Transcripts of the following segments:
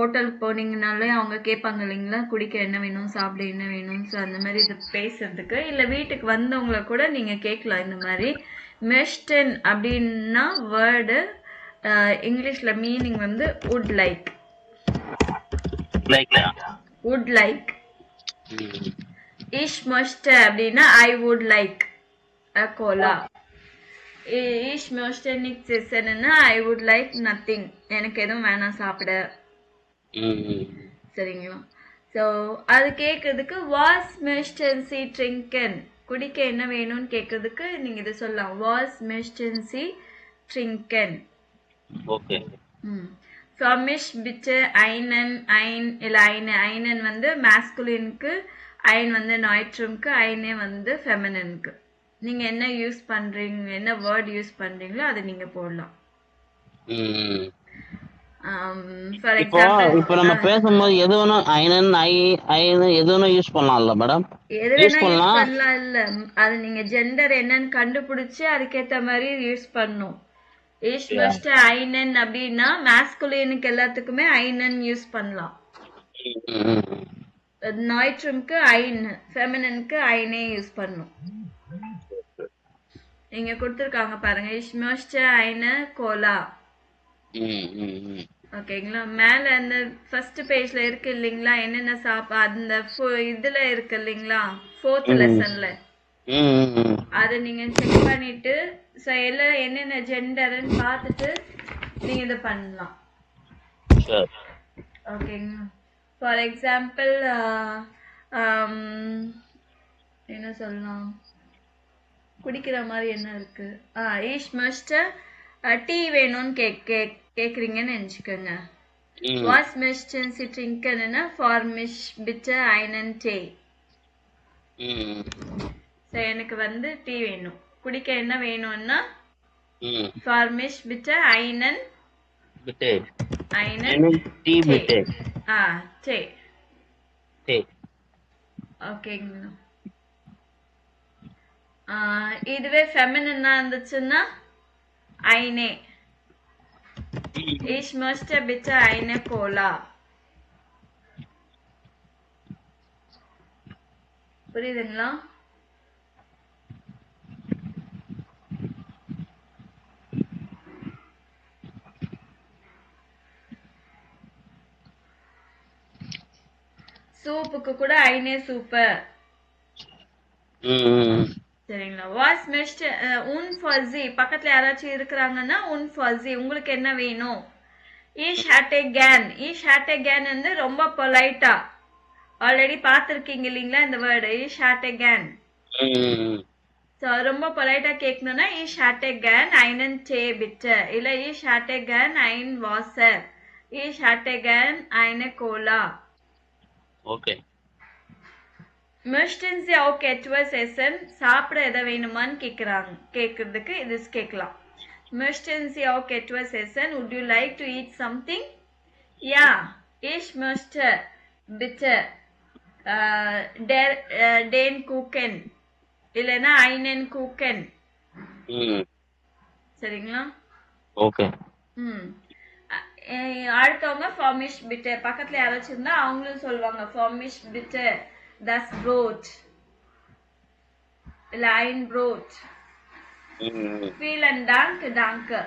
ஹோட்டலுக்கு போனீங்கனாலே அவங்க கேட்பாங்க இல்லைங்களா, குடிக்க என்ன வேணும், சாப்பிட என்ன வேணும். ஸோ அந்த மாதிரி இது பேசுறதுக்கு, இல்லை வீட்டுக்கு வந்தவங்கள கூட நீங்க கேட்கலாம் இந்த மாதிரி. மெஷ்டன் அப்படின்னா வேர்டு இங்கிலீஷ்ல மீனிங் வந்து would like. would like. Ich möchte அப்படின்னா I would like a cola. Ich möchte nichts essen. I would like nothing. எனக்கு எதுவும் வேணாம் சாப்பிட. சரிங்களா? ஸோ அது கேட்கறதுக்கு was möchten Sie trinken, குடிக்க என்ன வேணும்னு கேட்கறதுக்கு நீங்க இது சொல்லலாம், was möchten Sie trinken. Okay. Für mich bitte ein இல்ல einen வந்து masculineக்கு, ein வந்து neutrum-க்கு, eine வந்து feminine-க்கு. நீங்க என்ன யூஸ் பண்றீங்க, என்ன வேர்ட் யூஸ் பண்றீங்களோ அதை நீங்க போடலாம். ஃபார் எக்ஸாம்பிள் இப்போ நம்ம பேசும்போது எது வேணா ஐனன் எது வேணா யூஸ் பண்ணலாம்ல மேடம்? எது வேணா யூஸ் பண்ணலாம். இல்ல, அது நீங்க ஜெண்டர் என்னன்னு கண்டுபிடிச்சு அதுக்கேத்த மாதிரி யூஸ் பண்ணும். இஷ் மஸ்ட் ஐனன் அப்படின்னா மாஸ்குலினுக்கு எல்லாத்துக்குமே ஐனன் யூஸ் பண்ணலாம். நாய்ட்ரம்க்கு ஐன், ஃபெமினனுக்கு ஐனே யூஸ் பண்ணும். இங்க கொடுத்துருக்காங்க பாருங்க, இஷ் மஸ்ட் ஐன கோலா. ஓகேங்களா? மேல அந்த ஃபர்ஸ்ட் பேஜ்ல இருக்கு இல்லைங்களா, என்னென்ன அந்த இதுல இருக்கு இல்லைங்களா, 4th லெசன்ல அதை நீங்க செக் பண்ணிட்டு எல்லாம் என்னென்ன ஜெண்டர்ன்னு பார்த்துட்டு நீங்க இதை பண்ணலாம். ஓகேங்களா? ஃபார் எக்ஸாம்பிள் என்ன சொல்லலாம், குடிக்கிற மாதிரி என்ன இருக்கு, ஈஷ் மஸ்ட் டீ வேணும்னு கேக்குறீங்கன்னு நினைச்சுக்கோங்க. வாஸ் மிஸ்டன் சி ட்ரிங்கன்னா ஃபார் மிஷ் பிட்ட ஐனன் டே. ஸோ எனக்கு வந்து டீ வேணும், குடிக்க என்ன வேணும்னா ஃபார் மிஷ் பிட்ட ஐனன் டீ பிட்டே. டே. ஓகேங்களா? இதுவே ஃபெமினா இருந்துச்சுன்னா ஐனே. Ich möchte bitte eine Cola. புரியுதுங்களா? சூப்புக்கு கூட ஐனே சூப்பர். சரிங்களா? வாஸ் மெஸ்ட் உன் ஃபஸி, பக்கத்துல யாராச்சும் இருக்கிறாங்கன்னா உன் ஃபஸி, உங்களுக்கு என்ன வேணும். ஈஷ் ஹேட் ஏ கேன். ஈஷ் ஹேட் ஏ கேன் வந்து ரொம்ப பொலைட்டா, ஆல்ரெடி பார்த்துருக்கீங்க இல்லைங்களா இந்த வேர்டு, ஈஷ் ஹேட் ஏ கேன். ஸோ ரொம்ப பொலைட்டா கேட்கணும்னா ஈஷ் ஹேட் ஏ கேன் ஐனன் டே பிட்ட, இல்ல ஈஷ் ஹேட் ஏ கேன் ஐன் வாசர், ஈஷ் ஹேட் ஏ கேன் ஐன கோலா. Okay. Möchten Sie auch etwas essen? சாப்பிட எதை வேணுமான்னு கேட்கறதுக்கு இது கேட்கலாம். Möchten Sie auch etwas essen? Would you like to eat something? Ja, ich möchte bitte den Kuchen. இல்லைன்னா einen Kuchen. சரிங்களா? ஓகே. அடுத்தவங்க for mich bitte, பக்கத்துல யாராச்சும் இருந்தா அவங்களும் சொல்லுவாங்க for mich bitte das Brot. Ein Brot. Vielen Dank, danke.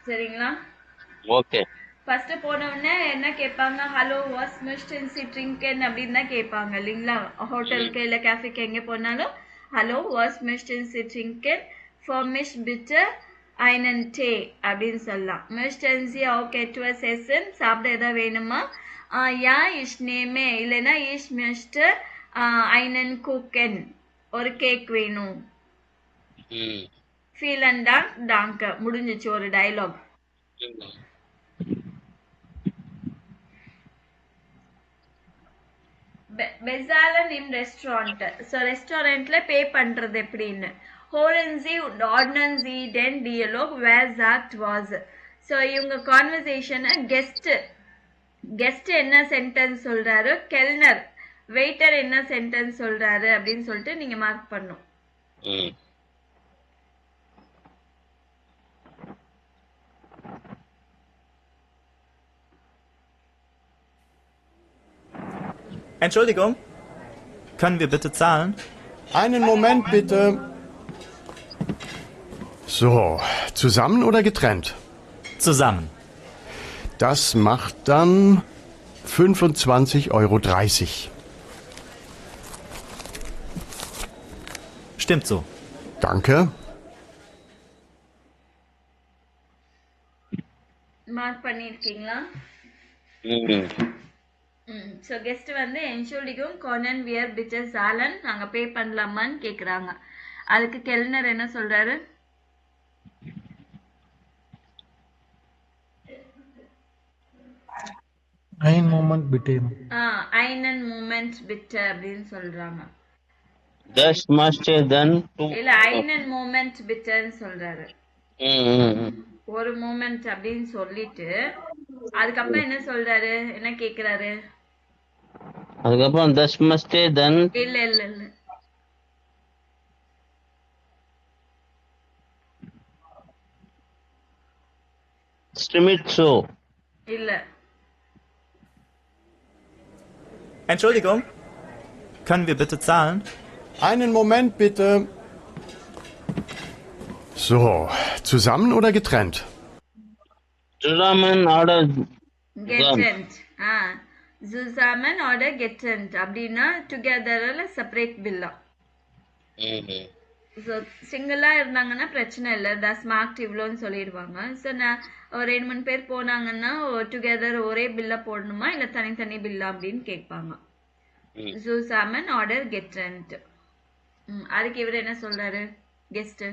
சரிங்களா? Okay. First போன உடனே என்ன கேட்பாங்க, ஹலோ வாஸ் மிஸ்டன் சி ட்ரிங்கன் அப்படின்னு தான் கேட்பாங்க இல்லைங்களா. ஹோட்டலுக்கு இல்லை கேஃபேக்கு எங்கே போனாலும் ஹலோ வாஸ் மிஸ்டன் சி ட்ரிங்கன் ஃபார் மிஷ் பிட்ட ஐனன் டே அப்படின்னு சொல்லலாம். மிஸ்டன் சி ஓகே டு செஷன், சாப்பிட எதாவது வேணுமா, யா இஷ் நேமே, இல்லைன்னா இஷ் மிஸ்டர் ஐனன் குக்கன், ஒரு கேக் வேணும். ஃபீலன் டாங்க் டாங்க, முடிஞ்சிச்சு ஒரு டயலாக். பெசாலன் இன் ரெஸ்டாரண்ட். ஸோ ரெஸ்டாரண்ட்ல பே பண்றது எப்படின்னு, ஹோரன்சி ஆர்டனன்சி டென் டியலாக் வேர் ஜாக்ட் வாஸ். ஸோ இவங்க கான்வர்சேஷனை கெஸ்ட் என்ன சென்டென்ஸ் சொல்றாரு, கெல்னர் வெயிட்டர் என்ன சென்டென்ஸ் சொல்றாரு அப்படின்னு சொல்லிட்டு நீங்க மார்க் பண்ணும். Entschuldigung, können wir bitte zahlen? Einen Moment bitte. So, zusammen oder getrennt? Zusammen. Das macht dann 25,30 Euro. Stimmt so. Danke. Mark பண்ணியிருக்கீங்களா? ஸோ கெஸ்ட் வந்து என்ஷூலிக்கும் கோனன் வியர் பிச்சர் சாலன் நாங்கள் பே பண்ணலாமான்னு கேட்குறாங்க. அதுக்கு கெல்னர் என்ன சொல்றாரு? Ein Moment bitte. ஐனன் மூமெண்ட் பிட்டர் அப்படின்னு சொல்றாங்க. Thus must then to. இல்ல ஐனன் மூமெண்ட் பிட்டர்ன்னு சொல்றாரு. ஒரு மூமெண்ட் அப்படின்னு சொல்லிட்டு அதுக்கப்புறம் என்ன சொல்றாரு, என்ன கேக்குறாரு? அதுக்கப்புறம் thus must then. இல்ல இல்ல இல்ல Stimmt so. இல்ல. Entschuldigung, können wir bitte zahlen? Einen Moment bitte. So, zusammen oder getrennt? Zusammen oder கெட்டன்ட். zusammen oder getrennt அப்படின்னா டுகெதர்ல செப்பரேட் பில்லா. ஸோ சிங்கிளா இருந்தாங்கன்னா பிரச்சனை இல்லை, தஸ் மார்க் இவ்வளோன்னு சொல்லிடுவாங்க. ஸோ நான் ஒரு 2-3 பேர் போனாங்கன்னா டுகெதர் ஒரே பில்ல போடணுமா இல்லை தனித்தனி பில்லா அப்படின்னு கேட்பாங்க. zusammen oder getrennt. அதுக்கு இவர் என்ன சொல்றாரு கெஸ்ட்?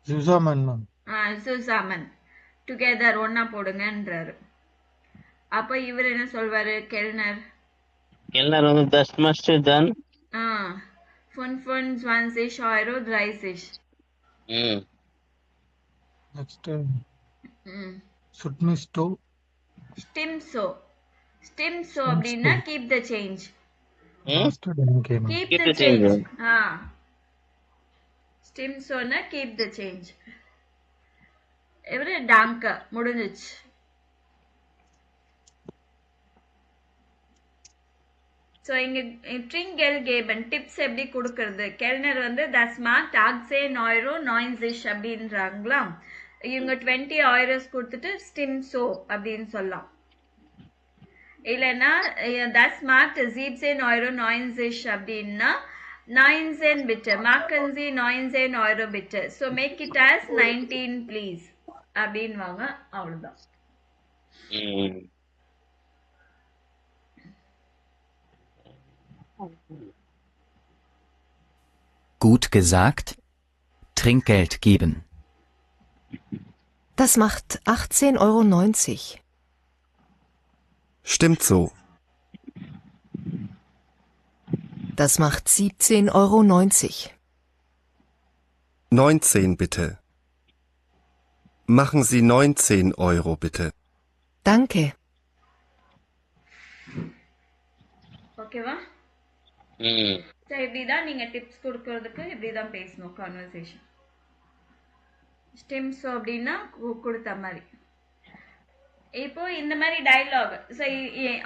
Zusammen. zusammen டுகெதர் ஒன்னா போடுங்கன்றாரு. அப்ப இவர் என்ன சொல்வாரு கெல்னர்? கெல்னர் வந்து thus must then. 25 Euro 30. Next. Submisto. Stimso. Stimso அப்படின்னா keep the change. Keep the change. Stimsoன்னா keep the change. இவரு டாங்க முடிஞ்சிச்சு. ஸோ இங்கே ட்ரிங்கெல் கேபன் டிப்ஸ் எப்படி கொடுக்கறது? கெல்னர் வந்து தஸ் மார்க் டாக்ஸே நாயிரோ நாயின்ஸிஷ் அப்படின்றாங்களா, இவங்க 20 euros கொடுத்துட்டு ஸ்டிம்சோ அப்படின்னு சொல்லலாம். இல்லைன்னா தஸ் மார்க் ஜீப்ஸே நாயிரோ நாயின்ஸிஷ் அப்படின்னா நாயின்ஸேன் பிட்டர் மார்க்கன்சி நாயின்ஸேன் நாயிரோ பிட்டர். So make it as 19 please அப்படின்வாங்க. அவ்வளோதான். Gut gesagt. Trinkgeld geben. Das macht 18,90 Euro. Stimmt so. Das macht 17,90 Euro. 19 bitte. Machen Sie 19 Euro bitte. Danke. ஓகேவா? சரி, இப்படிதான் நீங்க டிப்ஸ் கொடுக்கறதுக்கு இப்படிதான் பேசணும் கான்வர்சேஷன். ஸ்டிம்ஸோ அப்படின்னா கொடுத்த மாதிரி. இப்போ இந்த மாதிரி டயலாக்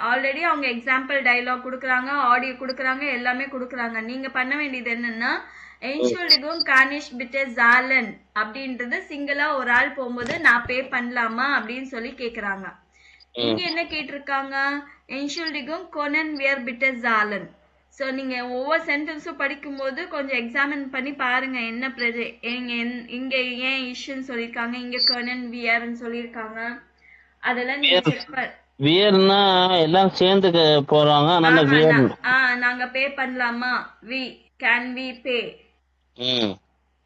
ஆல்ரெடி அவங்க எக்ஸாம்பிள் டயலாக் கொடுக்குறாங்க, ஆடியோ கொடுக்குறாங்க, எல்லாமே கொடுக்குறாங்க. நீங்க பண்ண வேண்டியது என்னன்னா என்ஷூல்டிகும் கானிஷ் பிட்டர் ஜாலன் அப்படின்றது சிங்கிளா ஒரு ஆள் போகும்போது நான் பே பண்ணலாமா அப்படின்னு சொல்லி கேக்குறாங்க. இங்க என்ன கேட்டிருக்காங்க? என்ஷூல்டிகும் கோனன் வியர் பிட்டர் ஜாலன். ஸோ நீங்க ஒவ்வொரு சென்டென்ஸும் படிக்கும்போது கொஞ்சம் எக்ஸாமின் பண்ணி பாருங்க என்ன இங்க ஏன் இஷ்யூன்னு சொல்லியிருக்காங்க, இங்க கோனன் வியர்ன்னு சொல்லியிருக்காங்க. அதெல்லாம் நீங்க செக் பண்ண. வியர்னா எல்லாம் சேர்ந்து போறாங்க. நாங்க பே பண்ணலாமா, கேன் வி பே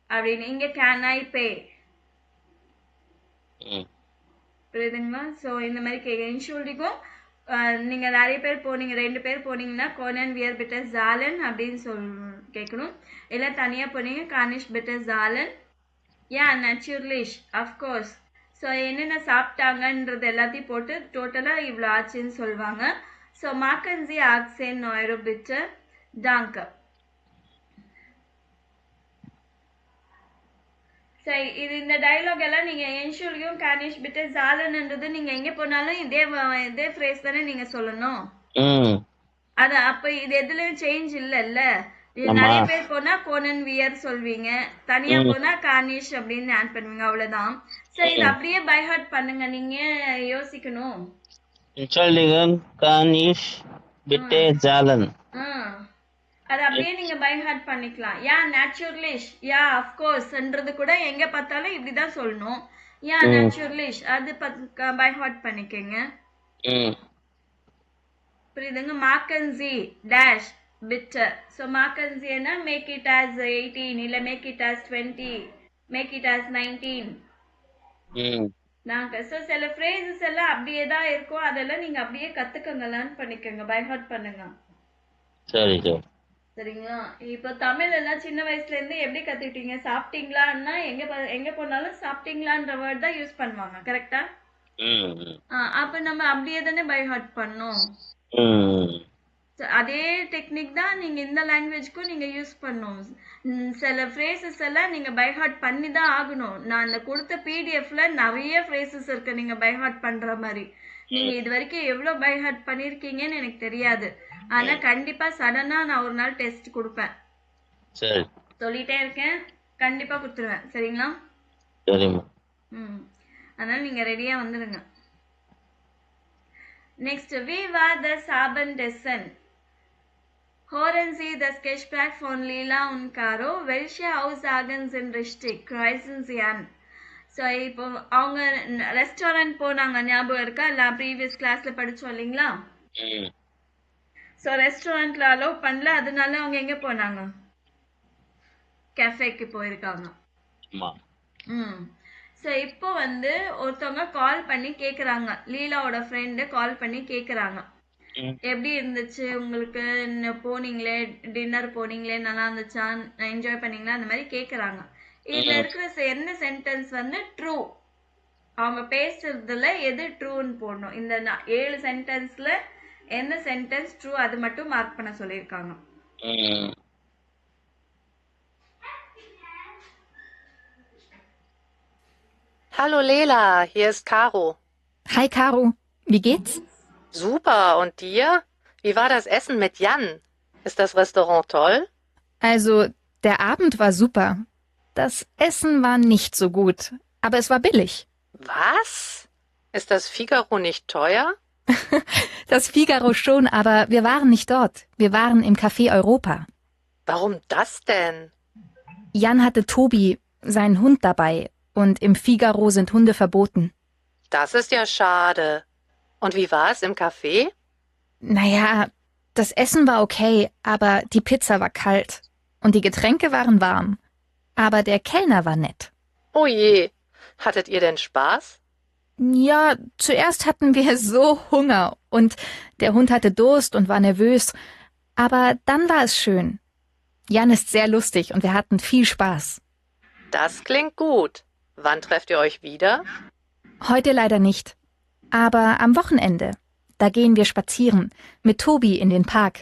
அப்படின்னு. இங்க கேன் ஐ பே. புரியுதுங்களா? ஸோ இந்த மாதிரி என்ஷூல்டிகும் நீங்க நிறைய பேர் போனீங்க, 2 பேர் போனீங்கன்னா கோனன் வியர் பிட்டர் ஜாலன் அப்படின்னு கேட்கணும். இல்லை தனியா போனீங்க கானிஷ் பிட்டர் ஜாலன். நேச்சுரலிஷ் அஃப்கோர்ஸ். ஸோ என்னென்ன சாப்பிட்டாங்கன்றது எல்லாத்தையும் போட்டு டோட்டலாக இவ்வளோ ஆச்சுன்னு சொல்லுவாங்க. ஸோ மாக்கன்சி ஆக்சேன் நாயிரோ பிட்டர் டாங்க. சரி இந்த டயலாக் எல்லாம் நீங்க என்ஷுலியும் கானிஷ் பிட்டு ஜாலன்ன்றது நீங்க எங்க போனாலும் இதே ஃப்ரேஸ் தானே நீங்க சொல்லணும். ம் அப்ப இது எதுலயும் சேஞ்ச் இல்லல்ல. இது ஆமா. நிறைய பேர் போனா கோனன் வியர் சொல்வீங்க, தனியா ம். போனா கானிஷ் அப்படின்னு ஆட் பண்ணுவீங்க, அவ்வளவுதான். சரி இது அப்படியே பை ஹார்ட் பண்ணுங்க, நீங்க யோசிக்கணும். Entschuldigung, kann ich bitte zahlen? அது அப்படியே நீங்க பை ஹார்ட் பண்ணிக்கலாம். யா நேச்சுரலிஷ், யா அஃப்கோர்ஸ்ன்றது கூட எங்க பார்த்தாலும் இப்படிதான் சொல்லணும். யா நேச்சுரலிஷ் அது பை ஹார்ட் பண்ணிக்கங்க. ம் புரியுதுங்க? மாக்கன்சி டேஷ் பிட்டர். ஸோ மாக்கன்சின்னா மேக் இட் ஆஸ் 18 இல்ல make it as 20, make it as 19. ம் நாங்க சில ஃப்ரேசஸ் எல்லாம் அப்படியே தான் இருக்கும், அதெல்லாம் நீங்க அப்படியே கத்துக்கங்க, லேர்ன் பண்ணிக்கோங்க, பை ஹார்ட் பண்ணுங்க. சரி சரி. சரிங்களா? இப்போ தமிழ் எல்லாம் சின்ன வயசுல இருந்து எப்படி கத்துக்கிட்டீங்க? சாப்பிட்டீங்களான்னா எங்க போனாலும் சாப்பிட்டீங்களான்ற வேர்ட் தான் யூஸ் பண்ணுவாங்க, கரெக்டா? ம் ம் அப்ப நம்ம அப்படியே தானே பை ஹார்ட் பண்ணோம். ம் அதே டெக்னிக் தான் நீங்க இந்த லாங்குவேஜ்க்கும் நீங்க யூஸ் பண்ணும். சில ஃப்ரேசஸ் எல்லாம் நீங்க பை ஹார்ட் பண்ணி தான் ஆகணும். நான் அந்த கொடுத்த பிடிஎஃப்ல நிறைய ஃப்ரேசஸ் இருக்கு நீங்க பை ஹார்ட் பண்ற மாதிரி. நீங்க இது வரைக்கும் எவ்வளவு பை ஹார்ட் பண்ணிருக்கீங்கன்னு எனக்கு தெரியாது. ஆனா கண்டிப்பா சடனா நான் ஒரு நாள் டெஸ்ட் கொடுப்பேன். சரி. சொல்லிட்டே இருக்கேன், கண்டிப்பா கொடுத்துருவேன். சரிங்களா? சரிம்மா. அதனால நீங்க ரெடியா வந்துடுங்க. Next, wie war das Abendessen? Hören Sie das Gespräch von Lila und Caro. Welche Aussagen sind richtig? Kreuzen Sie an. So இப்போ அவங்க ரெஸ்டாரண்ட் போனாங்க, ஞாபகம் இருக்கா? இல்லை ப்ரீவியஸ் கிளாஸ்ல படிச்சோம் இல்லைங்களா? ஸோ ரெஸ்டாரண்ட்ல அலோவ் பண்ணல, அதனால அவங்க எங்க போனாங்க? கஃபேக்கு போயிருக்காங்க. ஸோ இப்போ ஒருத்தவங்க கால் பண்ணி கேட்குறாங்க, லீலாவோட ஃப்ரெண்டு கால் பண்ணி கேட்குறாங்க, எப்படி இருந்துச்சு உங்களுக்கு, போனீங்களே டின்னர் போனீங்களே, நல்லா இருந்துச்சா, என்ஜாய் பண்ணீங்களா, அந்த மாதிரி கேட்குறாங்க. இதுல இருக்கிற என்ன சென்டென்ஸ் ட்ரூ? அவங்க பேசுறதுல எது ட்ரூன்னு போடணும். இந்த 7 சென்டென்ஸ்ல எந்த சென்டென்ஸ் ட்ரூ அது மட்டும் மார்க் பண்ண சொல்லியிருக்காங்க. Hallo Lela, hier ist Caro. Hi Caro, wie geht's? Super, und dir? Wie war das Essen mit Jan? Ist das Restaurant toll? Also, der Abend war super. Das Essen war nicht so gut, aber es war billig. Was? Ist das Figaro nicht teuer? Das Figaro schon, aber wir waren nicht dort. Wir waren im Café Europa. Warum das denn? Jan hatte Tobi, seinen Hund, dabei. Und im Figaro sind Hunde verboten. Das ist ja schade. Und wie war es im Café? Naja, das Essen war okay, aber die Pizza war kalt. Und die Getränke waren warm. Aber der Kellner war nett. Oh je, hattet ihr denn Spaß? Ja, zuerst hatten wir so Hunger und der Hund hatte Durst und war nervös. Aber dann war es schön. Jan ist sehr lustig und wir hatten viel Spaß. Das klingt gut. Wann trefft ihr euch wieder? Heute leider nicht. Aber am Wochenende. Da gehen wir spazieren. Mit Tobi in den Park.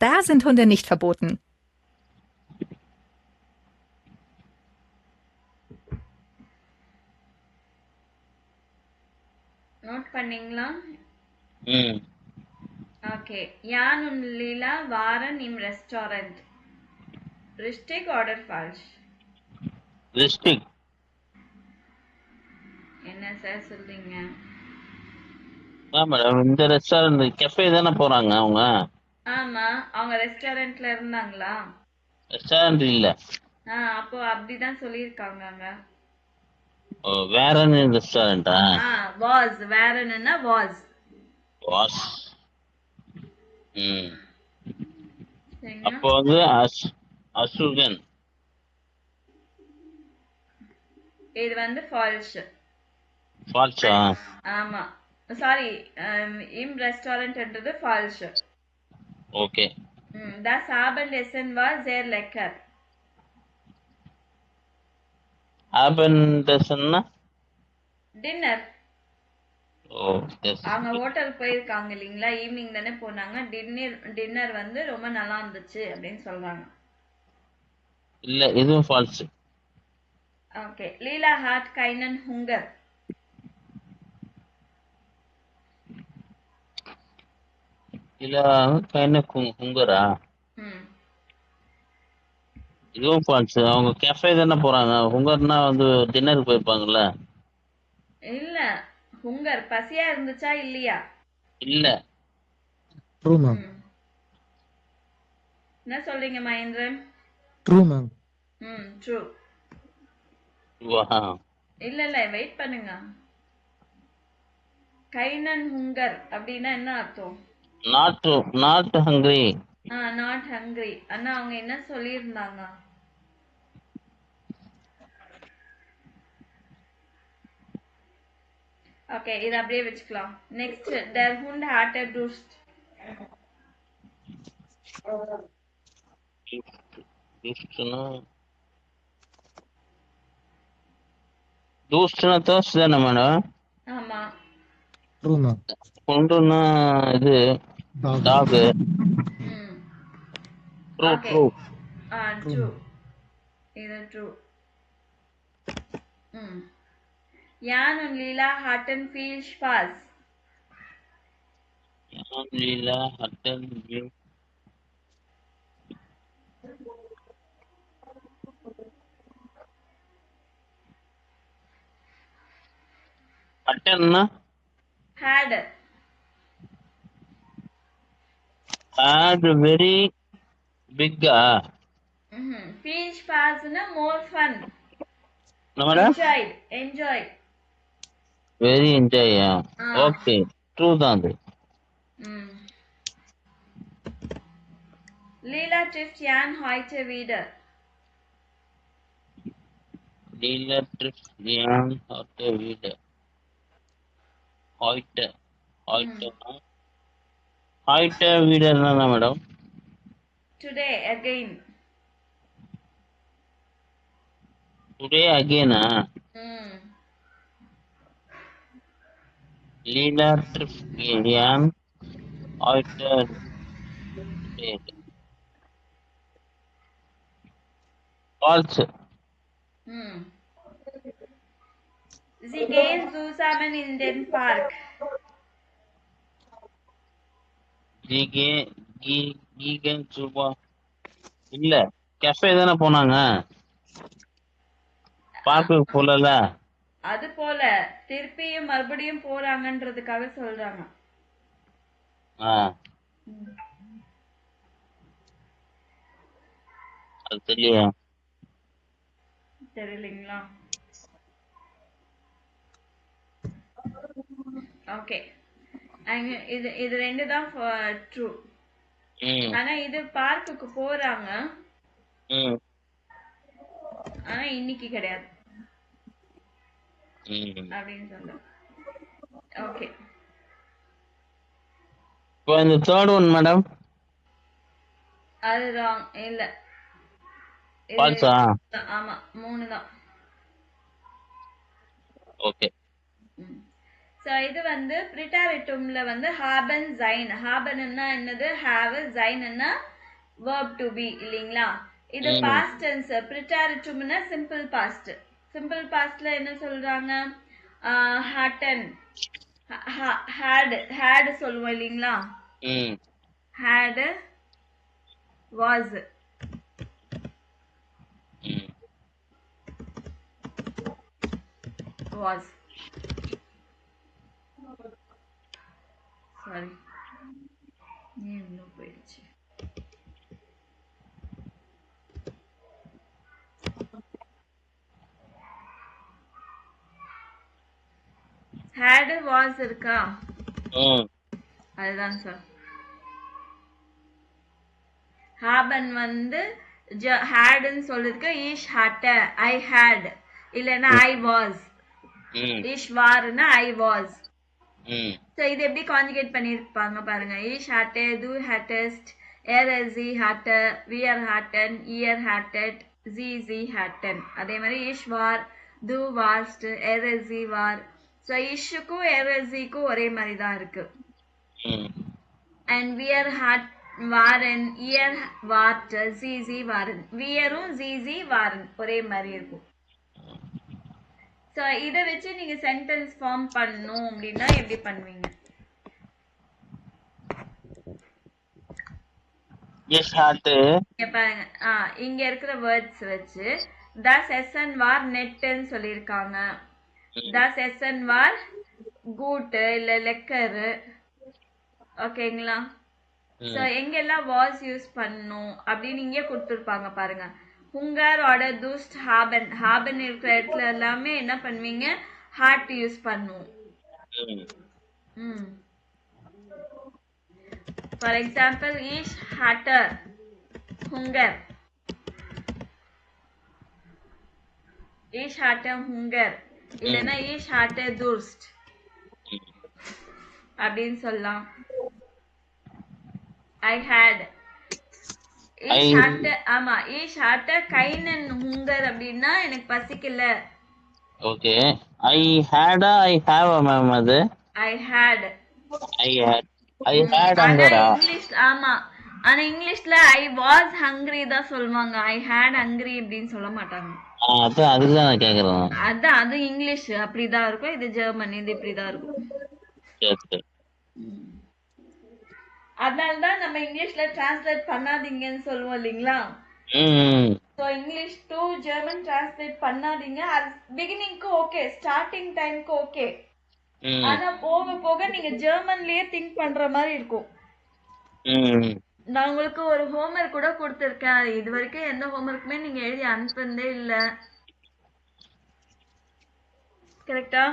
Da sind Hunde nicht verboten. Note பண்ணீங்களா? Okay. யான் und Lila waren im Restaurant. Richtig oder falsch? Richtig. என்ன sir சொல்றீங்க? Madam இந்த restaurant cafe தானே போறாங்க அவங்க? ஆமா, அவங்க ரெஸ்டாரண்ட்ல இருந்தாங்களா? ரெஸ்டாரண்ட் இல்ல. அப்போ அப்படிதான் சொல்லியிருக்காங்க. வேற ரெஸ்டாரண்டா? வாஸ், வேற என்னன்னா வாஸ். அப்போ அசுகன். இது ஃபால்ஸ். ஃபால்ஸா? ஆமா, சாரி, இம் ரெஸ்டாரண்ட்ன்றது false. Okay. Das Abendessen war sehr lecker. Abendessenனா டின்னர். எஸ். அவங்க ஹோட்டல் போயிருக்காங்க இல்லைங்களா, ஈவினிங் தானே போனாங்க. டின்னர் ரொம்ப நல்லா இருந்துச்சு அப்படின்னு சொல்றாங்க. இல்ல இதுவும் falls. Okay. Lila hat keinen Hunger. இல்ல கைன குங்குரா ம். இதுவும் ஃபால்ஸ். அவங்க கேஃபே தானே போறாங்க. ஹுங்கர்னா வந்து டின்னருக்கு போயிருப்பாங்கல்ல. இல்ல. hunger பசியா இருந்துச்சா இல்லையா? இல்ல. True, ma'am. என்ன சொல்றீங்க மகேந்திரன்? True, ma'am. true. வா. இல்ல வெயிட் பண்ணுங்க. கைனன் ஹுங்கர் அப்படின்னா என்ன அர்த்தம்? Not hungry. Not hungry. அண்ணா அவங்க என்ன சொல்லியிருந்தாங்க? ஓகே இது அப்படியே வச்சுக்கலாம். Next der Hund hatte Durst. தூஸ்ட்னா தர்ஸ்ட் தானே மேடம்? ஆமா. True, ma'am. கொண்டுன்னா இது Dog. Dog. True okay true. True. இது true. Jan und Lila hatten viel Spaß. லீலா ஹட்டன் ஹட்டன்னா Had வெரி பிக்கா. viel Spaß na more fun. Madam Enjoy. Very என்ஜாயா. ஓகே ட்ரூ தான் அது. Lila trifft Jan heute wieder. லீலா ட்ரிப்ஸ் ஜியான் ஹாட்ட வீடு. ஹாய்ட்ட வீடு என்னன்னா மேடம்? Today again. டுடே அகேனா? லீலா ட்ரிப்ஸ் ஜியான் ஹாய்ட்ட வீடு. False. Sie gehen zusammen in den Park. கீகன் சூப்பா. இல்ல கஃபே தானே போனாங்க. பார்க்குக்கு போகல. அது போல திருப்பியும் மறுபடியும் போறாங்கன்றதுக்காக சொல்றாங்க. அது தெரியலீங்களா? ஓகே இது ரெண்டு தான் ட்ரூ. ஆனா இது பார்க்குக்கு போறாங்க. ஆனா இன்னைக்கு கிடையாது அப்படின்னு சொல்ல. ஓகே இப்போ இந்த தேர்ட் ஒன் மேடம் அது ராங். இல்ல ஃபால்ஸா? ஆமா 3 தான். ஓகே. சோ இது வந்து பிரிட்டாரிட்டம்ல வந்து haben sein. habenன்னா என்னது? have. seinன்னா verb to be இல்லீங்களா? இது past tense. பிரிட்டாரிட்டம்னா simple past. simple pastல என்ன சொல்றாங்க? hatten had சொல்லுவோம் இல்லீங்களா? had was. சாரி இன்னும் போயிடுச்சு. had was இருக்கா? அதுதான் சார். haben வந்து hadன்னு சொல்றதுக்கு ich hatte, I had இல்லனா I was. ich warனா I was. So இது எப்படி கான்ஜுகேட் பண்ணிருப்பாங்க பாருங்க. ich hatte, du hattest, sie hatte, wir hatten, ihr hattet, sie hatten. அதே மாதிரி ich war, du warst, sie war. So ishக்கும் க்கும் ஒரே மாதிரி தான் இருக்கு. And wir waren, ihr wart, sie waren. weரும் sie waren ஒரே மாதிரி இருக்கும். ஸோ இதை வச்சு நீங்க சென்டென்ஸ் ஃபார்ம் பண்ணணும் அப்படின்னா எப்படி பண்ணுவீங்க? இங்க பாருங்க, இங்க இருக்கிற வேர்ட்ஸ் வச்சு das essen war நெட்ன்னு சொல்லியிருக்காங்க. das essen war gut இல்ல lecker. ஓகேங்களா? ஸோ எங்கெல்லாம் வாஸ் யூஸ் பண்ணணும் அப்படின்னு இங்கே கொடுத்துருப்பாங்க பாருங்க. ஹுங்கரோட துஸ்ட் ஹாபன் ஹாபன் இருக்கிற இடத்துல எல்லாமே என்ன பண்ணுவீங்க? ஹார்ட் யூஸ் பண்ணுவோம். ஃபார் எக்ஸாம்பிள் ஈஷ் ஹாட்டர் ஹுங்கர், ஈஷ் ஹாட்டர் ஹுங்கர் இல்லைன்னா ஈஷ் ஹாட்டர் துஸ்ட் அப்படின்னு சொல்லலாம். I had ஆமா ஈஷ் ஹாட்டர் கைனன் ஹுங்கர் அப்படின்னா எனக்கு பசிக்கல. Okay. I had I have ma'am அது I had இங்கிலீஷ் ஆமா. ஆனா இங்கிலீஷ்ல I was hungry தான் சொல்லுவாங்க. I had hungry அப்படின்னு சொல்ல மாட்டாங்க. அதுக்கு தான் நான் கேக்குறேன். அதான் அது இங்கிலீஷ் அப்படிதான் இருக்கும். இது ஜெர்மன், இது இப்படிதான் இருக்கும். அதனாலதான் நம்ம இங்கிலீஷ்ல டிரான்ஸ்லேட் பண்ணாதீங்கன்னு சொல்லுவோம் இல்லைங்களா? So English to German translate பண்ணாதீங்க. பிகினிங்க்கு ஓகே, ஸ்டார்டிங் டைம்க்கு ஓகே. ஆனா போக போக நீங்க ஜெர்மன்லயே திங்க் பண்ற மாதிரி இருக்கும். நான் உங்களுக்கு ஒரு ஹோம்வொர்க் கூட கொடுத்திருக்கேன். இது வரைக்கும் எந்த ஹோம்வொர்க்குமே நீங்க எழுதி அனுப்புனதே இல்ல. கரெக்டா?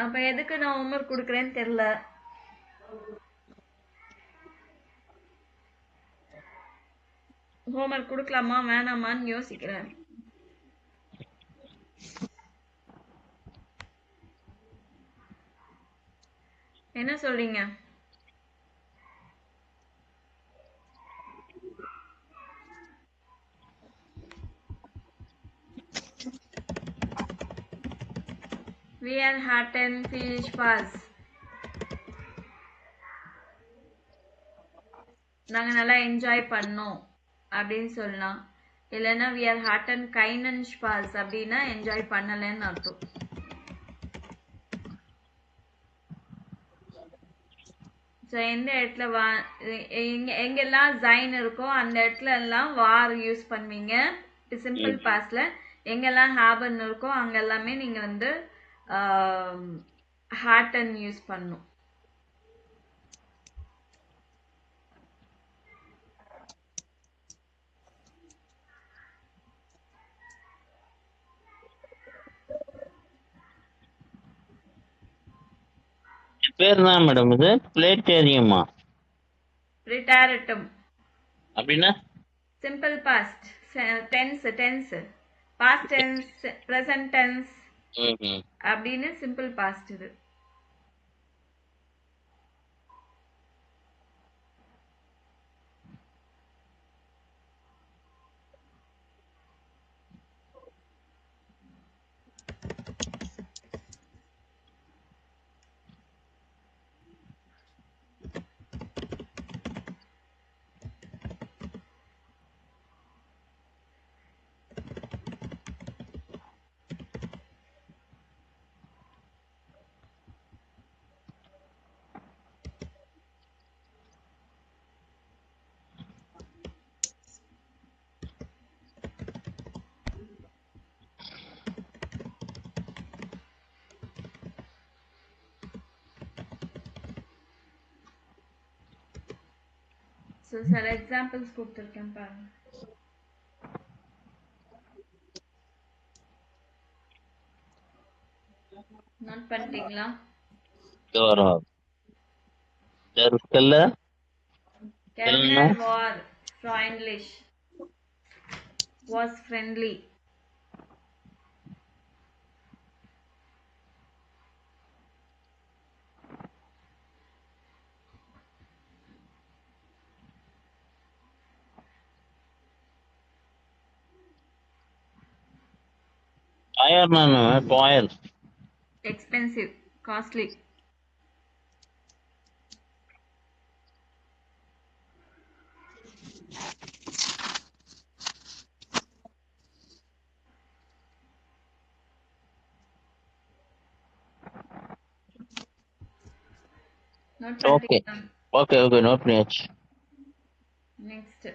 அப்ப எதுக்கு நான் ஹோம்வொர்க் கொடுக்கறேன்னு தெரியல. ஹோம்வொர்க் கொடுக்கலாமா வேணாமான்னு யோசிக்கிறேன். என்ன சொல்றீங்க? We are hatten viel Spaß. நாங்க நல்லா என்ஜாய் பண்ணோம் அப்படின்னு சொல்லலாம். இல்லைன்னா we are hatten keinen Spaß அப்படின்னா என்ஜாய் பண்ணலன்னு அர்த்தம். ஸோ எந்த இடத்துல எங்கெல்லாம் ஜைன் இருக்கோ அந்த இடத்துல எல்லாம் வார் யூஸ் பண்ணுவீங்க சிம்பிள் பாஸ்ட்ல. எங்கெல்லாம் ஹேபன் இருக்கோ அங்க எல்லாமே நீங்க வந்து ஹாட்டன் யூஸ் பண்ணும். பேர் தான் மேடம் இது பிளேட்டேரியமா? பிரிட்டாரட்டம் அப்படின்னா simple past tense past tense present tense அப்படின்னு சிம்பிள் பாஸ்ட் இது. So சில எக்ஸாம்பிள்ஸ் கொடுத்துருக்கேன் பாருங்க. நோட் பண்ணிட்டீங்களா? Kellner war freundlich, was friendly. Toil. Expensive, costly. Note okay பண்றீங்களா? ஓகே ஓகே நோட் பண்ணியாச்சு. நெக்ஸ்ட்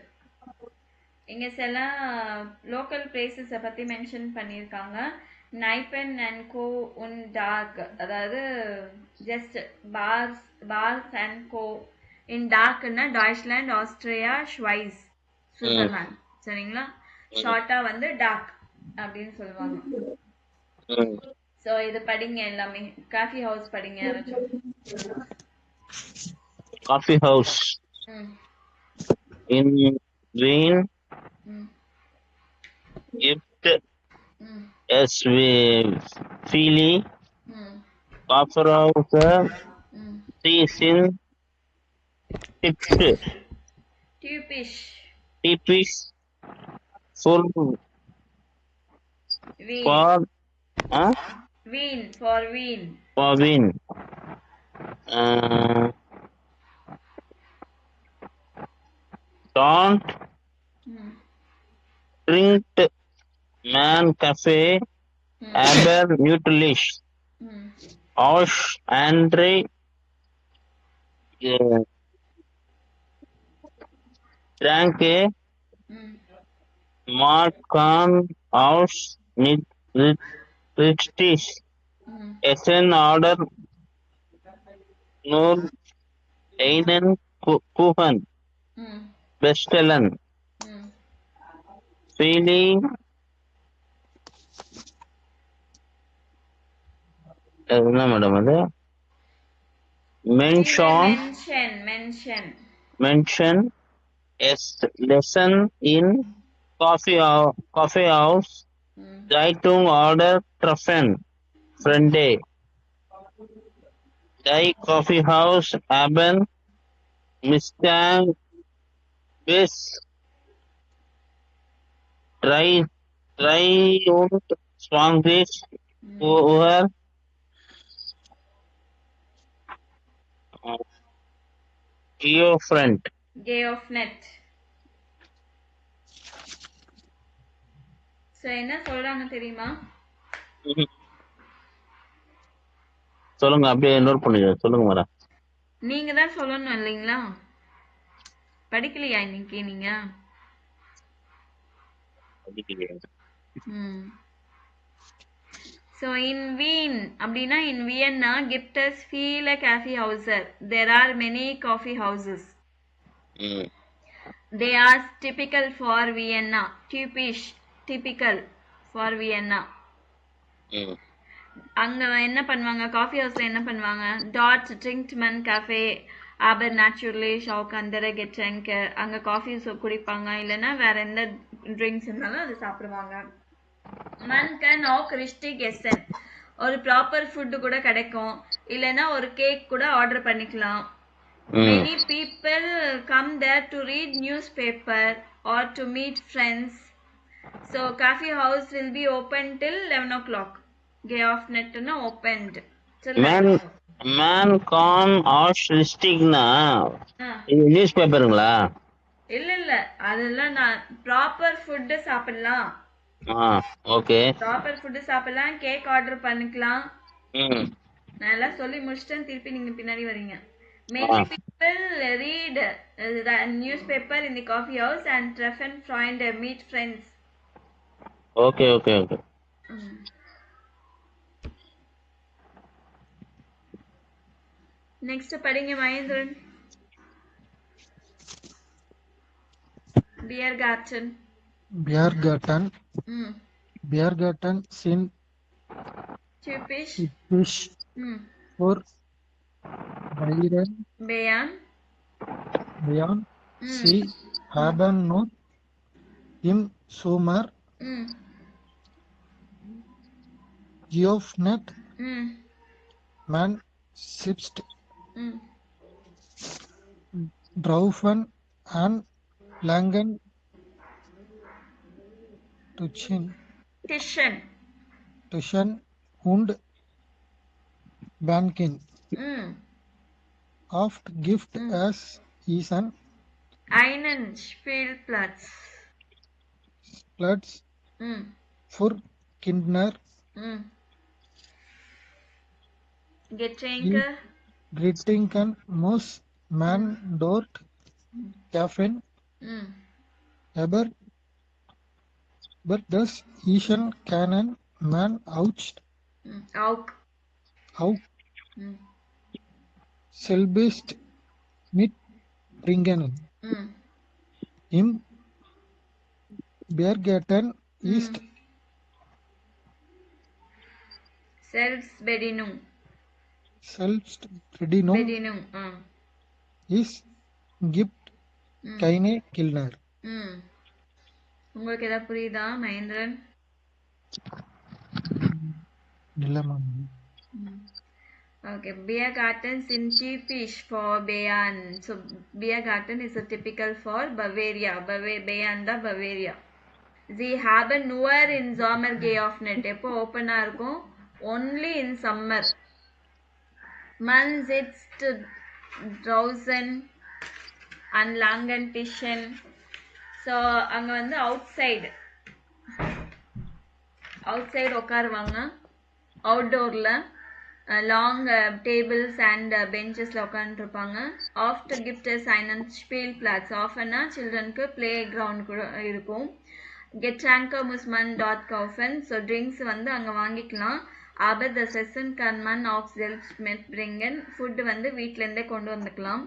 இங்க சில லோக்கல் பிளேசஸை பத்தி மென்ஷன் பண்ணியிருக்காங்க. நைப்பன் அண்ட் கோ உன் டாக், அதாவது ஜஸ்ட் பார்ஸ் அண்ட் கோ இன் டாக்னா டாய்ச்லாண்ட், ஆஸ்திரியா, ஷ்வைஸ், சுவிட்சர்லாந்து. சரிங்களா? ஷார்ட்டா வந்து டாக் அப்படின்னு சொல்லுவாங்க. ஸோ இது படிங்க எல்லாமே. காஃபி ஹவுஸ் படிங்க யாராச்சும். காஃபி ஹவுஸ் ம் இன் Wien ம் gibt ம் es viele ம் Kaufhäuser, ம் sie sind typisch டியூபிஷ் für வீன் for வீன் ஃபார் வீன். for Wien. Don't ம் drink man cafe ம் aber neutralisch ம் aus Andre Danke ம் man kann aus nicht richtig ம் essen oder nur einen Kuchen ம் bestellen. ம் Feeling என்ன மேடம் அது mention is lesson in coffee house Zeitung oder Treffen Freunde. Die Coffee House haben Mustang bis 23 Uhr Geofront. கே ஆஃப் நெட். So என்ன சொல்றாங்க தெரியுமா? சொல்லுங்க, அப்படியே நோட் பண்ணுங்க. சொல்லுங்க மேடம். நீங்க தான் சொல்லணும் இல்லைங்களா? படிக்கலையா இன்னைக்கு நீங்க? ஸோ இன் வீன் அப்படின்னா இன் Vienna gibt es viele Kaffeehäuser. There are many coffee houses. They are typical for Vienna. Typical for Vienna. அங்க என்ன பண்ணுவாங்க? காஃபி ஹவுஸ்ல என்ன பண்ணுவாங்க? டாட் ட்ரிங்க்மன் காஃபே aber natürlich auch andere Getränke. அங்க காஃபி குடிப்பாங்க, இல்லைன்னா வேற எந்த ட்ரிங்க்ஸ் இருந்தாலும் அது சாப்பிடுவாங்க. மன் கேன் ஆக் ரிஸ்டிக் எசன், ஒரு ப்ராப்பர் ஃபுட்டு கூட கிடைக்கும், இல்லைன்னா ஒரு கேக் கூட ஆர்டர் பண்ணிக்கலாம். Many people come there to read newspaper or to meet friends. So coffee house will be open till 11 o'clock. Gay of net na opened. Man con ஆஷ் ரிஸ்டிக்னா இது நியூஸ் பேப்பருங்களா? இல்ல அதெல்லாம் நான் ப்ராப்பர் ஃபுட் சாப்பிடலாம். ஓகே, ப்ராப்பர் ஃபுட் சாப்பிடலாம், கேக் ஆர்டர் பண்ணிக்கலாம். நான் எல்லாம் சொல்லி முடிச்சிட்டேன், திருப்பி நீங்க பின்னாடி வரீங்க. Many people read the newspaper in the coffee house and treffen Freunde, meet friends. Okay okay okay. Next படிங்க Mahendran. Biergarten. Biergarten sind typisch für Bayern. Sie haben nur im Sommer geöffnet. Man sitzt draußen an langen Tischen und Banken. Oft gibt es einen Spielplatz für Kinder. Greetingen muss man dort Kaffen, ம் aber das Essen können man auch auch ம் selbst mitbringen. ம் Im Biergarten ist Selbstbedienung Selbstbedienung Bedienung ist gibt keine Kellner. ம் உங்களுக்கு ஏதாவது புரியுதா Mahendran? Dilemma. Okay, Biergarten sind typisch for Bayern. So Biergarten is a typical for Bavaria. Bayern da Bavaria. Sie haben nur in Sommer geöffnet. எப்போ ஓப்பனா இருக்கும்? Only in summer. Man sitzt draußen an langen Tischen. So அங்க வந்து outside உட்காருவாங்க. அவுட்டோர்ல long tables and பெஞ்சஸ்ல உட்காந்துருப்பாங்க. ஆஃப்டர் கிஃப்ட் சைனன் ஸ்பீல் பிளாட்ஸ் ஆஃபனா சில்ட்ரனுக்கு பிளே கிரவுண்ட் கூட இருக்கும். கெட்ராங்கர் முஸ்மன் டாட் கவுஃபன். ஸோ ட்ரிங்க்ஸ் வந்து அங்கே வாங்கிக்கலாம். aber the Essen kann man auch selbst mitbringen. Food வந்து வீட்டிலேருந்தே கொண்டு வந்துக்கலாம்.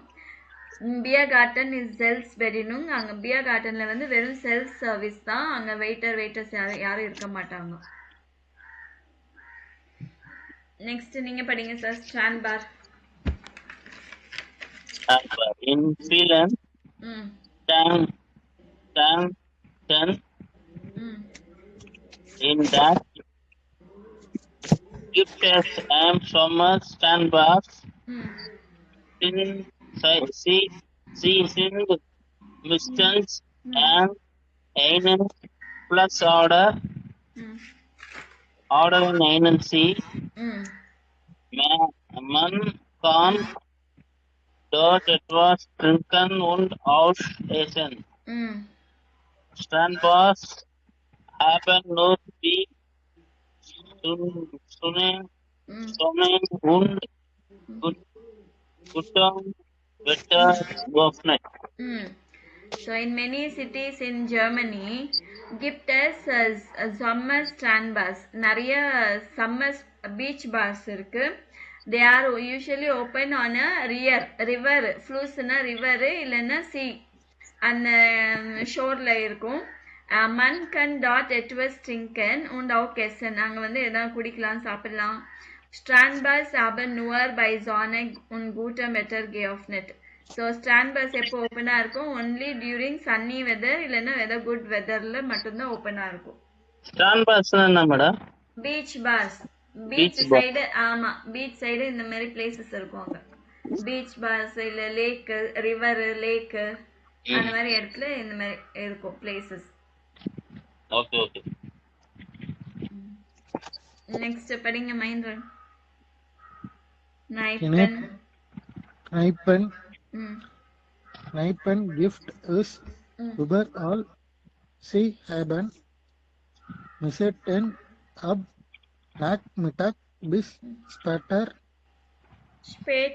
Beer garden is Selbstbedienung. அங்கே பியர் கார்டனில் வந்து வெறும் செல்ஃப் சர்வீஸ் தான். அங்கே வெயிட்டர்ஸ் யாரும் இருக்க மாட்டாங்க. நெக்ஸ்ட் நீங்க படிங்க sir. Stand bar. In Finland, ten in that gifts and summer stand bars in see Mistens and einen plus order in einen see man kann dort etwas trinken und ausessen. Standbars haben nur die Sonne und gutem Wetter geöffnet. So in many cities in Germany, gibt es summer stand bars. நிறைய summer beach bars இருக்கு. They are usually open on a river. Flussனா river இல்லைன்னா sea அந்த ஷோர்ல இருக்கும். Man kann dort etwas trinken und auch essen. அங்க வந்து எதாவது குடிக்கலாம், சாப்பிடலாம். Strandbars haben nur bei Sonne und gutem Wetter geöffnet. So strandbars எப்போ ஓப்பனா இருக்கும்? Only during sunny weather இல்லைன்னா வெதர் குட் வெதர்ல மட்டும்தான் ஓப்பனா இருக்கும். Standbars என்ன madam? Beach bars. Beach side. ஆமா, பீச் சைடு இந்த மாதிரி பிளேசஸ் இருக்கும். அங்க பீச் பார்ஸ் இல்ல லேக், ரிவர், லேக் அந்த மாதிரி இடத்துல இந்த மாதிரி இருக்கும் பிளேசஸ். Okay okay. நெக்ஸ்ட் படிங்க Mahendran. Kneipen gift ist überall. Sie haben Mittagen ab Nachmittag bis später. Spät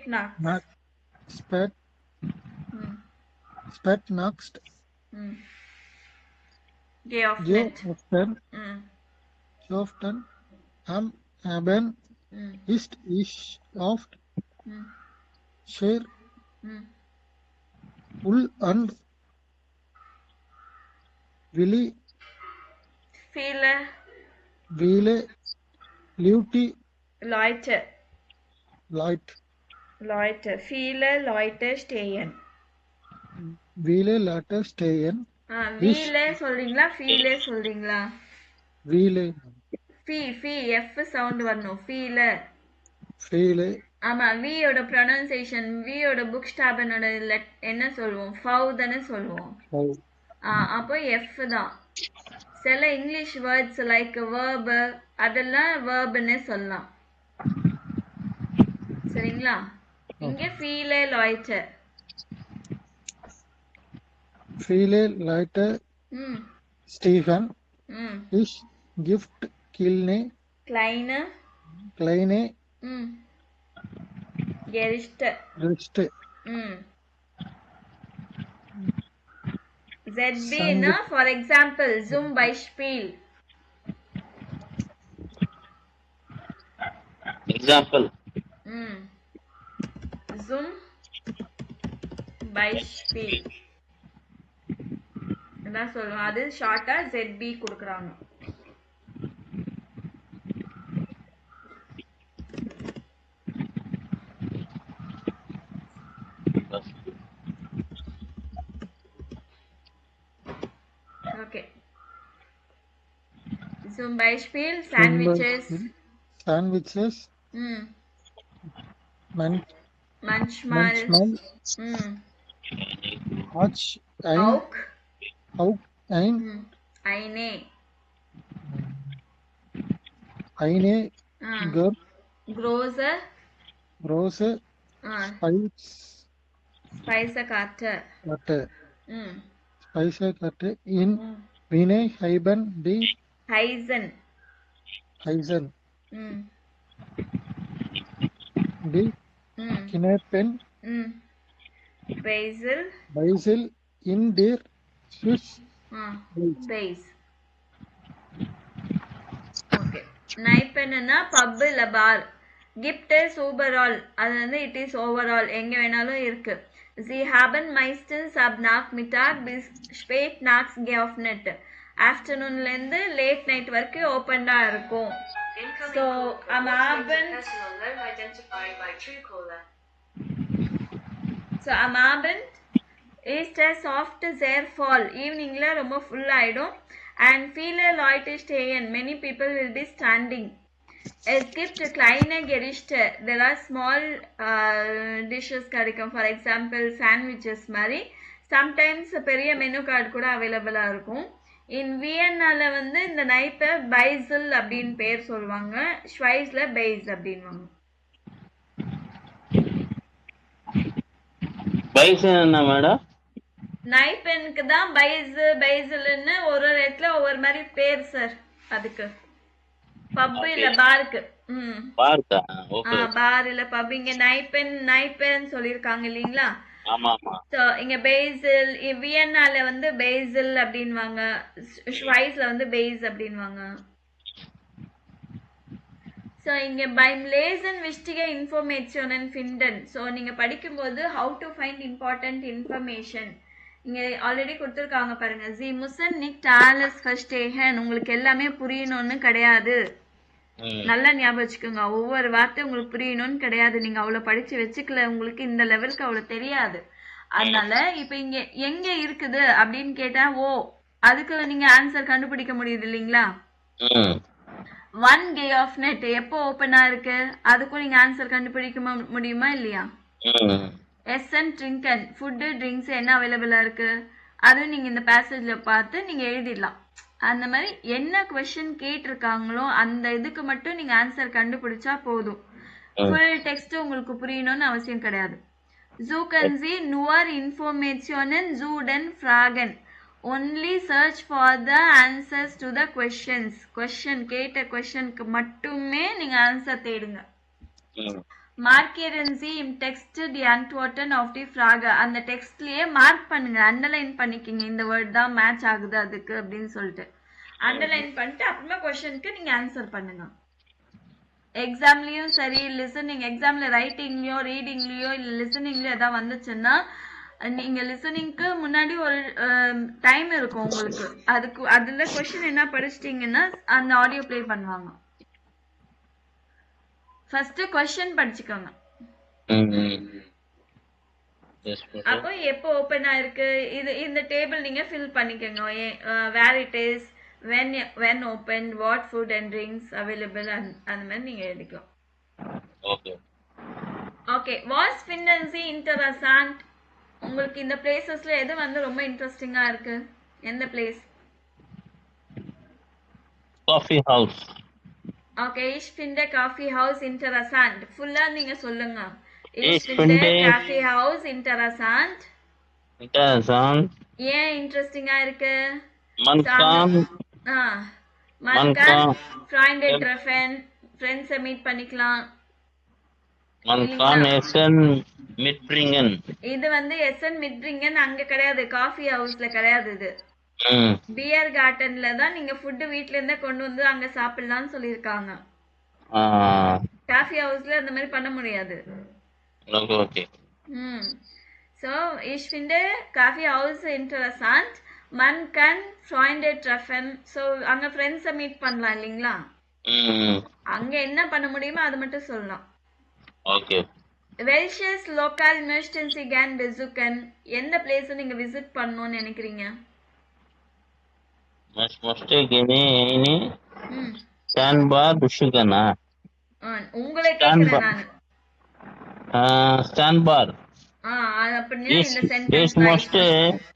nachts. Geöffnet. Am Abend ist ich oft sehr full and viele Leute. Viele Leute stehen. Viele Leute stehen. வீலே சொல்றீங்களா ஃபீலே சொல்றீங்களா? வீலே. ஃபீ F sound வரணும். ஃபீலே. ஆமா, வியோட pronunciation, வியோட book ஸ்டாபனோட என்ன சொல்லுவோம்? ஃபவ் தானே சொல்லுவோம். அப்போ எஃப் தான். சில இங்கிலீஷ் வேர்ட்ஸ் லைக் வேர்ப் அதெல்லாம் வேர்ப்னே சொல்லலாம். சரிங்களா? இங்க ஃபீலே loiter. Viele Leute stehen. Ich gift kleine Gericht. Gericht. ZB na, for example, zum Beispiel. Example. Zum Beispiel. என்ன சொல்லுவோம், அது ஷார்ட்டா ZB கொடுக்குறாங்க. Okay. Zum Beispiel Sandwiches. Sandwiches. Manchmal. Auch eine. Große. Speisekarte. Speisekarte in Wiener haben die Heisen. Die Kneipen Basil in der Swiss Base. Okay. Kneipenna pub இல்ல bar. Gibt es overall. அது வந்து it is overall. எங்க வேணாலும் இருக்கு. Sie haben meistens ab Nachmittag bis spät nachts geöffnet. Afternoonல இருந்து late night வரைக்கும் ஓபன்டா இருக்கும். So am Abend ist es oft sehr voll. Eveningல ரொம்ப full ஆயிடும். And viele Leute stehen. Many people will be standing. Es gibt kleine Gerichte. There are small dishes கிடைக்கும். For example, sandwiches மாதிரி. Sometimes பெரிய menu card கூட அவைலபிளா இருக்கும். In Viennaல வந்து இந்த நைப்பை பைசல் அப்படின்னு பேர் சொல்லுவாங்க. ஸ்வைஸ்ல பேஸ் அப்படின்வாங்க. பைசல் என்ன மேடம்? நைப்பெனுக்கு தான் பைசல்னு ஒரு இடத்துல ஒவ்வொரு மாதிரி பேர் சார். அதுக்கு பப் இல்ல பாருக்கு. பார்க்கா? ஓகே. பார் இல்ல பப். இங்க நைப்பென் சொல்லிருக்காங்க இல்லீங்களா? ஆமா ஆமா. சோ இங்க பேசில், வியன்னால வந்து பேசில் அப்படின்வாங்க. ஸ்வைஸ்ல வந்து பேஸ் அப்படின்வாங்க. சோ இங்க beim Lesen wichtige Informationen finden. So நீங்க படிக்கும்போது how to find important information இங்க ஆல்ரெடி கொடுத்திருக்காங்க பாருங்க. Sie müssen nicht alles verstehen. உங்களுக்கு எல்லாமே புரியணும்னு கிடையாது. நல்லா ஞாபகம் வச்சுக்கோங்க. ஒவ்வொரு வார்த்தை உங்களுக்கு புரியணும்னு கிடையாது. நீங்க அவ்வளவு படிச்சு வச்சுக்கல, உங்களுக்கு இந்த லெவலுக்கு அவ்வளவு தெரியாது. அதனால இப்ப இங்க எங்க இருக்குது அப்படின்னு கேட்டா அதுக்கு நீங்க ஆன்சர் கண்டுபிடிக்க முடியுது இல்லீங்களா? ஒன் டே ஆஃப் நெட் எப்போ ஓபனா இருக்கு, அதுக்கும் நீங்க ஆன்சர் கண்டுபிடிக்க முடியுமா இல்லையா? எஸ்என் ட்ரிங்கன் ஃபுட்டு ட்ரிங்க்ஸ் என்ன அவைலபிளா இருக்கு, அதுவும் நீங்க இந்த பேசேஜ்ல பார்த்து நீங்க எழுதிடலாம். அந்த மாதிரி என்ன கொஸ்டின் கேட்டிருக்காங்களோ அந்த இதுக்கு மட்டும் நீங்க ஆன்சர் கண்டுபிடிச்சா போதும். ஃபுல் டெக்ஸ்ட் உங்களுக்கு புரியணும்னு அவசியம் கிடையாது. Suchen Sie nur Informationen zu den Fragen. Only search for the answers to the questions. Question கேட்ட கொஸ்டினுக்கு மட்டுமே நீங்க ஆன்சர் தேடுங்க. Markieren Sie im Text die Antworten auf die Frage. அந்த டெக்ஸ்ட்லயே மார்க் பண்ணுங்க, அண்டர்லைன் பண்ணிக்கிங்க. இந்த வேர்ட் தான் மேட்ச் ஆகுது அதுக்கு அப்படின்னு சொல்லிட்டு அண்டர்லைன் பண்ணிட்டு அப்புறமா கொஸ்டினுக்கு நீங்க ஆன்சர் பண்ணுங்க. எக்ஸாம்லயும் சரி, லிசனிங் எக்ஸாம்ல ரைட்டிங்லயோ ரீடிங்லயோ இல்ல லிசனிங்லயோ ஏதாவது வந்துச்சுன்னா நீங்க லிசனிங்க்கு முன்னாடி ஒரு டைம் இருக்கும் உங்களுக்கு. அதுக்கு அதுல கொஸ்டின் என்ன படிச்சிட்டீங்கன்னா அந்த ஆடியோ பிளே பண்ணுவாங்க. ஃபர்ஸ்ட் கொஸ்டின் படிச்சுக்கோங்க. அப்போ எப்போ ஓபன் ஆயிருக்கு இது இந்த டேபிள் நீங்க ஃபில் பண்ணிக்கோங்க. Where it is, when opened, what food and drinks available அந்த மாதிரி நீங்க எழுதிக்கலாம். Okay. was finden Sie interessant? உங்களுக்கு இந்த பிளேசஸ்ல எது வந்து ரொம்ப இன்ட்ரெஸ்டிங்கா இருக்கு? எந்த place? Coffee house. Okay. ich finde Coffee House interessant. ஃபுல்லா நீங்க சொல்லுங்க. ich finde Coffee House interessant. ஏன் இன்ட்ரெஸ்டிங்கா இருக்கு? man kann Freunde treffen, friends meet பண்ணிக்கலாம். Man kann Essen mitbringen. இது வந்து எஸ்என் மிட்ரிங்கன் அங்க கிடையாது, காஃபி ஹவுஸ்ல கிடையாது. இது ம். பியர் கார்டன்ல தான் நீங்க ஃபுட் வீட்ல இருந்தே கொண்டு வந்து அங்க சாப்பிடலாம்னு சொல்லியிருக்காங்க. ஆ. காஃபி ஹவுஸ்ல அந்த மாதிரி பண்ண முடியாது. Okay okay. So, ich finde Kaffeehaus interessant. Man kann Freunde treffen. So, அங்க ஃப்ரெண்ட்ஸை மீட் பண்ணலாம் இல்லைங்களா? ம். அங்க என்ன பண்ண முடியுமோ அது மட்டும் சொல்லலாம். Okay. Welches Lokal möchten Sie gern besuchen? எந்த பிளேஸ் நீங்க விசிட் பண்ணணும்னு நினைக்கிறீங்க? Ich möchte gerne eine ம். Sandbar besuchen. உங்களை கேட்கிறேன் நான். Sandbar. அப்படின்னா இந்த Ich sentence möchte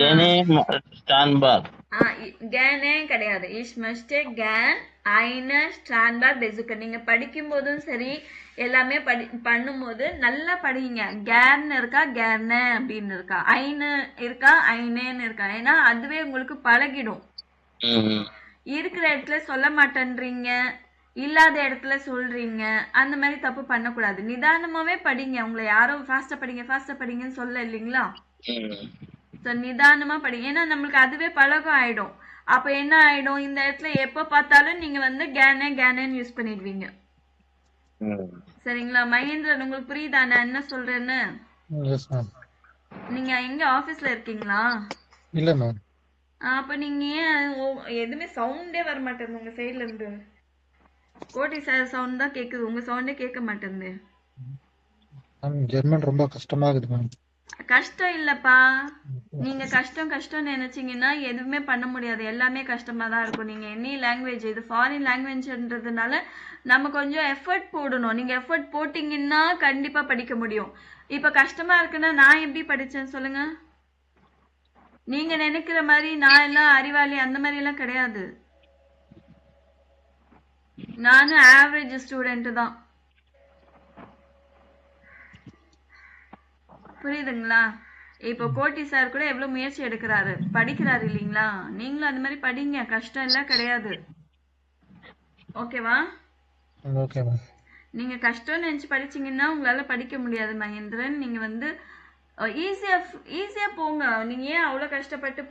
gerne Sandbar. கேனே கிடையாது. Ich möchte gern eine Strandbar besuchen. நீங்க படிக்கும் போதும் சரி எல்லாமே பண்ணும்போது நல்லா படிங்க. கேன் இருக்கா கேர்னே அப்படின்னு இருக்கா, ஐனு இருக்கா ஐனேன்னு இருக்கா, ஏன்னா அதுவே உங்களுக்கு பழகிடும். இருக்கிற இடத்துல சொல்ல மாட்டேன்றீங்க, இல்லாத இடத்துல சொல்றீங்க, அந்த மாதிரி தப்பு பண்ணக்கூடாது. நிதானமாவே படிங்க. உங்களை யாரும் ஃபாஸ்டா படிங்கன்னு சொல்ல இல்லைங்களா? நிதானமா படிங்க. ஏன்னா நம்மளுக்கு அதுவே பழகம் ஆயிடும். அப்ப என்ன ஆயிடும், இந்த இடத்துல எப்ப பார்த்தாலும் நீங்க வந்து கேனேன்னு யூஸ் பண்ணிடுவீங்க. சரிங்களா? மகேந்திரன், உங்களுக்கு புரியுதா நான் என்ன சொல்றேன்னு? Yes ma'am. நீங்க எங்க ஆபீஸ்ல இருக்கீங்களா? இல்ல மேம். அப்ப நீங்க ஏன் எதுவுமே சவுண்டே வர மாட்டேங்குது உங்க சைட்ல இருந்து? கோட்டி சார் சவுண்ட் தான் கேக்குது, உங்க சவுண்டே கேட்க மாட்டேங்குது. ஜெர்மன் ரொம்ப கஷ்டமா இருக்குது மேம். கஷ்டம் இல்லப்பா, நீங்க கஷ்டம் நினைச்சீங்கன்னா எதுவுமே பண்ண முடியாது. எல்லாமே கஷ்டமா தான் இருக்கும். நீங்க எனி லாங்குவேஜ், இது ஃபாரின் லாங்குவேஜ்ன்றதுனால நம்ம கொஞ்சம் எஃபர்ட் போடணும். நீங்க எஃபர்ட் போட்டீங்கன்னா கண்டிப்பா படிக்க முடியும். இப்ப கஷ்டமா இருக்குன்னா நான் எப்படி படிச்சேன்னு சொல்லுங்க? நீங்க நினைக்கிற மாதிரி நான் எல்லாம் அறிவாளி அந்த மாதிரி எல்லாம் கிடையாது. நானும் ஆவரேஜ் ஸ்டூடெண்ட் தான். புரியுதுங்களா? இப்போ கோட்டி சார் கூட எவ்வளவு முயற்சி எடுக்கிறாரு, படிக்கிறாரு இல்லைங்களா? நீங்களும் அந்த மாதிரி படிங்க, கஷ்டம் எல்லாம் கிடையாது. ஓகேவா? Okay ma'am. நீங்க கஷ்டம் நினைச்சு படிச்சீங்கன்னா உங்களால படிக்க முடியாது மகேந்திரன். நீங்க வந்து ஈஸியா போங்க. நீங்க ஏன் அவ்வளவு கஷ்டப்பட்டு